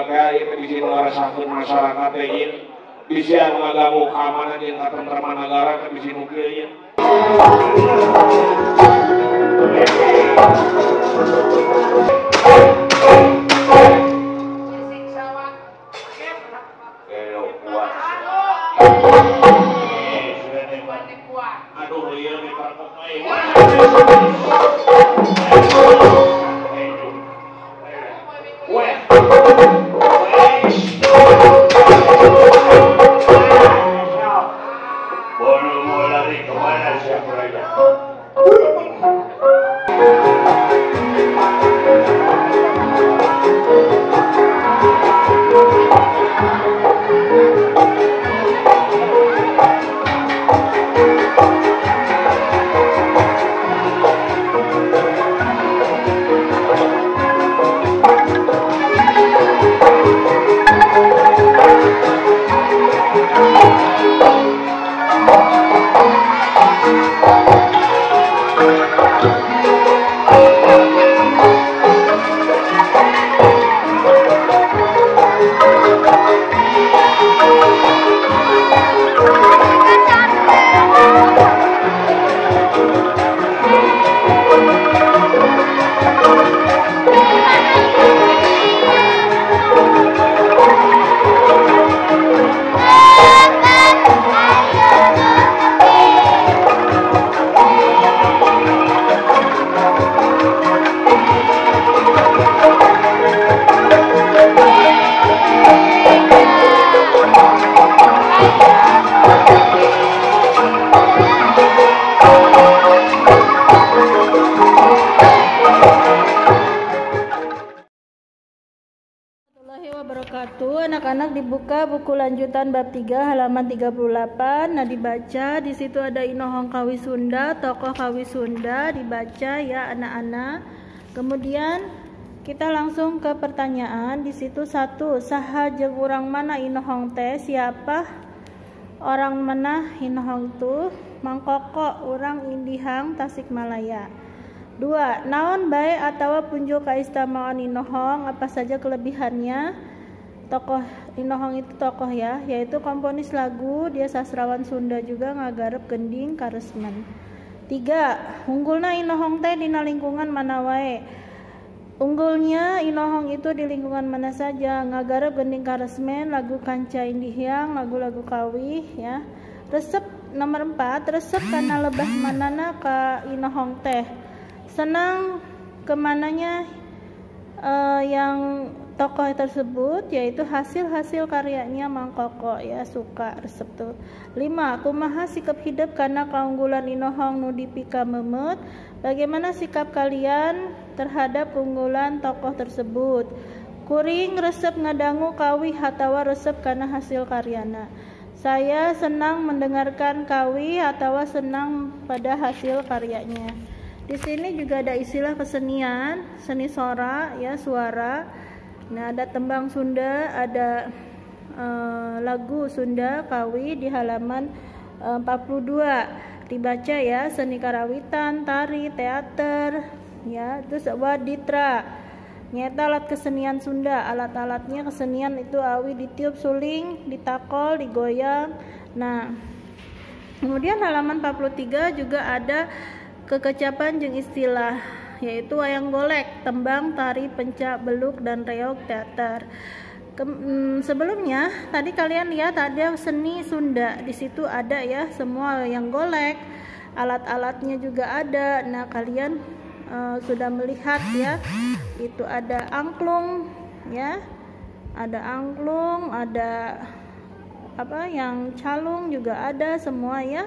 tunggal teh ieu bisi ngarasakeun masyarakat teh ieu bisa ngaganggu keamanan jeung katentraman negara teh bisi nu kieu ieu. Aduh lieu di parkok Anak-anak dibuka buku lanjutan bab 3 halaman 38. Nah, dibaca di situ ada Inohong Kawi Sunda, tokoh Kawi Sunda, dibaca ya anak-anak. Kemudian kita langsung ke pertanyaan. Di situ 1, saha jeung urang mana Inohong teh? Siapa orang mana Inohong tuh? Mangkoko, urang Indihang Tasikmalaya. 2, naon bae atawa punjo kaistimewaan Inohong, apa saja kelebihannya? Tokoh Inohong itu tokoh ya, yaitu komponis lagu, dia sastrawan Sunda juga, ngagarep gending karesmen. 3, unggulna Inohong teh dina lingkungan mana wae? Unggulnya Inohong itu di lingkungan mana saja? Ngagarep gending karesmen, lagu kanca Indihiang, lagu-lagu kawi ya. Resep nomor 4, resep kana lebah manana ka Inohong teh? Senang kemananya yang tokoh tersebut, yaitu hasil-hasil karyanya Mangkoko ya, suka resep tuh. 5, kumaha sikap hidup karena keunggulan Inohong nu dipika memet? Bagaimana sikap kalian terhadap keunggulan tokoh tersebut? Kuring resep ngadangu kawi atawa resep karena hasil karyana? Saya senang mendengarkan kawi atawa senang pada hasil karyanya. Di sini juga ada istilah kesenian, seni sora ya, suara. Nah, ada tembang Sunda, ada lagu Sunda kawi di halaman 42. Dibaca ya, seni karawitan, tari, teater ya, terus waditra. Nyata alat kesenian Sunda, alat-alatnya kesenian itu awi ditiup suling, ditakol, digoyang. Nah, kemudian halaman 43 juga ada kekecapan jeung istilah, yaitu wayang golek, tembang, tari, pencak, beluk, dan reog, teater. Sebelumnya tadi kalian lihat ada seni Sunda, di situ ada ya semua wayang golek, alat-alatnya juga ada. Nah, kalian sudah melihat ya, itu ada angklung ya, ada angklung, ada apa yang calung juga ada, semua ya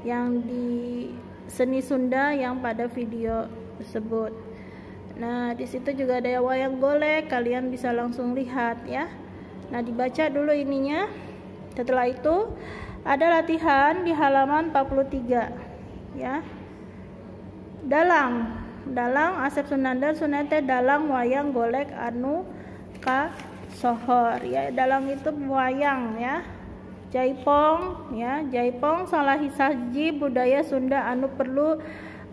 yang di seni Sunda yang pada video tersebut. Nah, di situ juga ada wayang golek, kalian bisa langsung lihat ya. Nah, dibaca dulu ininya. Setelah itu ada latihan di halaman 43 ya. Dalang Asep Sunandar Sunete dalang wayang golek anu ka sohor ya. Dalang itu wayang ya. Jaipong ya, jaipong salah saji budaya Sunda anu perlu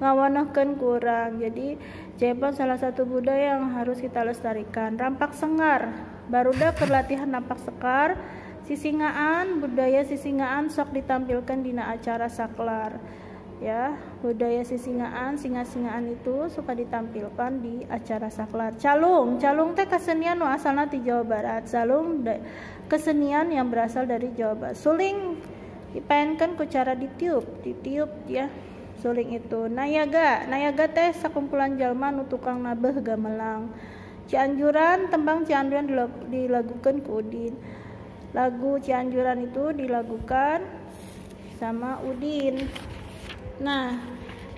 ngawanohkeun kurang. Jadi jaipong salah satu budaya yang harus kita lestarikan. Rampak sengar barudak kerlatihan napak sekar sisingaan budaya sisingaan sok ditampilkan dina acara saklar ya. Budaya sisingaan singa-singaan itu suka ditampilkan di acara saklar. Calung teh kesenian nu asalna ti Jawa Barat. Calung kesenian yang berasal dari Jawa Barat. Suling dipaenkeun ku cara ditiup ya. Suling itu. Nayaga teh sakumpulan jalma nu tukang nabeh gamelang. Cianjuran, tembang Cianjuran dilagukan ku Udin. Lagu Cianjuran itu dilagukan sama Udin. Nah,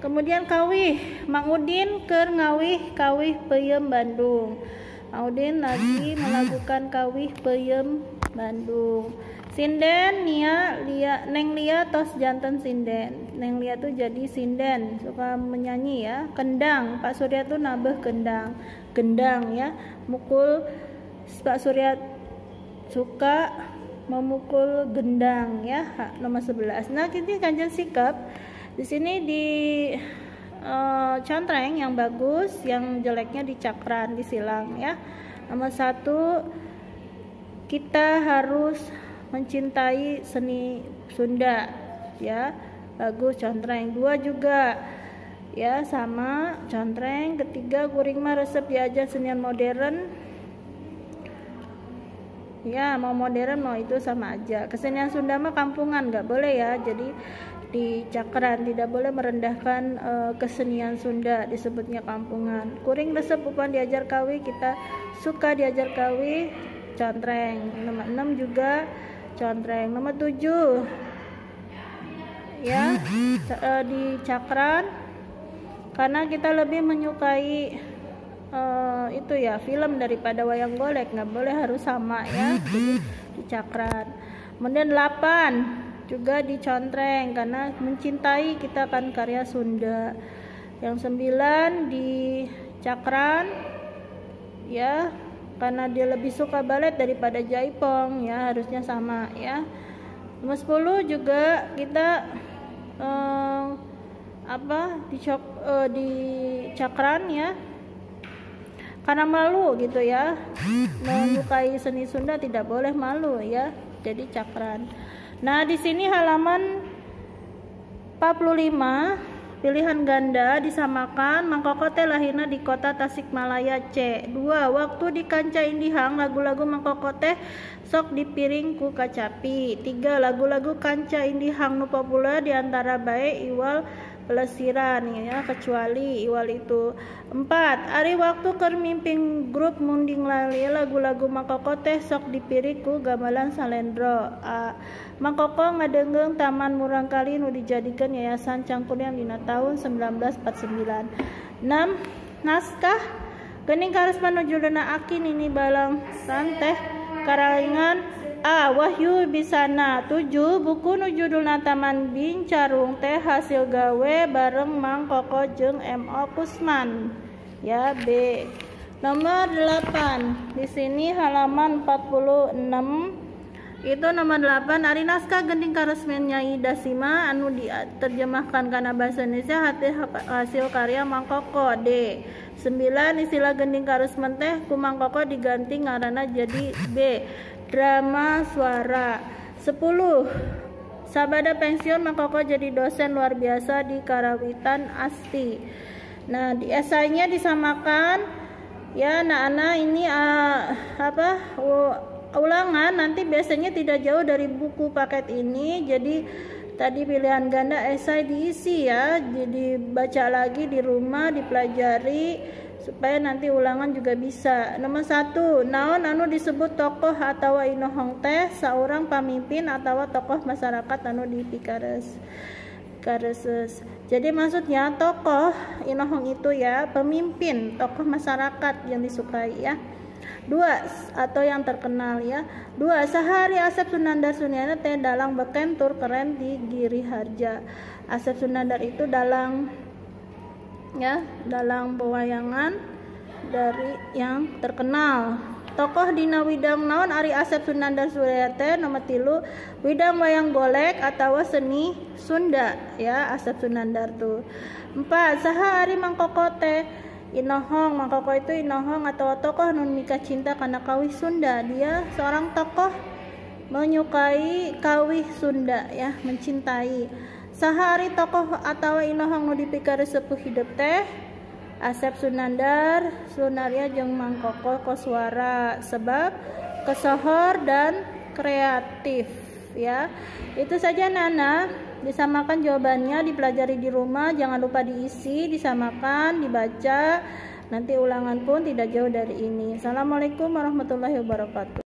kemudian kawih, Mang Udin keur ngawih kawih peuyeum Bandung. Mang Udin lagi melakukan kawih peuyeum Bandung. Sinden Neng Lia tos janten sinden. Neng Lia tuh jadi sinden, suka menyanyi ya. Kendang, Pak Surya tuh nabeh gendang ya. Mukul Pak Surya suka memukul gendang ya. Nomor 11. Nah, ini Kanjeng sikap di sini di contreng yang bagus, yang jeleknya di cakran, disilang ya. Nomor 1, kita harus mencintai seni Sunda ya, bagus contreng. 2 juga ya sama contreng. 3, kuring mah resep diajar senian modern ya, mau modern mau itu sama aja. Kesenian Sunda mah kampungan nggak boleh ya, jadi di cakran tidak boleh merendahkan kesenian Sunda, disebutnya kampungan. Kuring resep upan diajar kawi, kita suka diajar kawi, contreng. Nomor 6 juga contreng. Nomor 7 ya di cakran karena kita lebih menyukai itu ya film daripada wayang golek, nggak boleh harus sama ya, jadi di cakran. Kemudian 8 juga di contreng karena mencintai kita kan karya Sunda. Yang 9 di cakran ya karena dia lebih suka balet daripada jaipong ya, harusnya sama ya. Nomor 10 juga kita di cakran ya karena malu gitu ya, menyukai seni Sunda tidak boleh malu ya, jadi cakran. Nah, di sini halaman 45 pilihan ganda disamakan. Mang Koko teh lahirna di kota Tasikmalaya. C. 2. Waktu di kanca indihang lagu-lagu Mang Koko teh sok dipiring ku kacapi. 3. Lagu-lagu kanca indihang nu populer diantara bae Iwal Pelesiran ya, kecuali Iwal itu. 4. Ari waktu keur mimpin grup Munding Lali lagu-lagu Mang Koko teh sok dipiring ku gamelan Salendro. A. Mang Koko ngadengeung Taman Murang Kali nu dijadikeun Yayasan Cangkuriang dina tahun 1949. 6. Naskah geuning karesman nu judulna Aki Nini Balang Santeh karalingan A. Wahyu Bisana. 7. Buku nu judulna Taman Bincarung teh hasil gawe bareng Mang Koko jeung M.O. Kusman. Ya, B. Nomor 8. Di sini halaman 46. Itu nomor 8. Ari naskah geuning karesmen Nyai Dasima anu diterjemahkan kana basa Indonesia hasil karya Mang Koko. D. 9. Istilah geuning karesmen teh ku Mang Koko diganti ngaranna jadi B. Drama suara. 10. Sabada pensiun Mang Koko jadi dosen luar biasa di Karawitan Asti. Nah, di esainya disamakan ya anak-anak ini ulangan nanti biasanya tidak jauh dari buku paket ini. Jadi tadi pilihan ganda esai diisi ya, jadi baca lagi di rumah, dipelajari supaya nanti ulangan juga bisa. Nomor 1. Naon anu disebut tokoh atau inohong teh saurang pamimpin atau tokoh masyarakat anu dipikareus. Jadi maksudnya tokoh inohong itu ya pemimpin, tokoh masyarakat yang disukai ya. 2. Atau yang terkenal ya. 2. Sahari Asep Sunandar Sunyana teh dalang beken tur keren di Giri Harja. Asep Sunandar itu dalang ya, dalang pewayangan dari yang terkenal. Tokoh dina widang naon Ari Asep Sunandar Suryana teh. Nomor 3. Widang wayang golek atau seni Sunda ya, Asep Sunandar tuh. 4. Saha Ari Mang Koko teh Inohong, Mang Koko itu Inohong atau tokoh nun mika cinta karena kawih Sunda. Dia seorang tokoh menyukai kawih Sunda ya, mencintai. Sahari tokoh atau Inohong nu dipikari sepuh hidup teh Asep Sunandar, Sunaria jeung Mang Koko Koswara sebab kesohor dan kreatif ya. Itu saja Nana, disamakan jawabannya, dipelajari di rumah, jangan lupa diisi, disamakan, dibaca. Nanti ulangan pun tidak jauh dari ini. Assalamualaikum warahmatullahi wabarakatuh.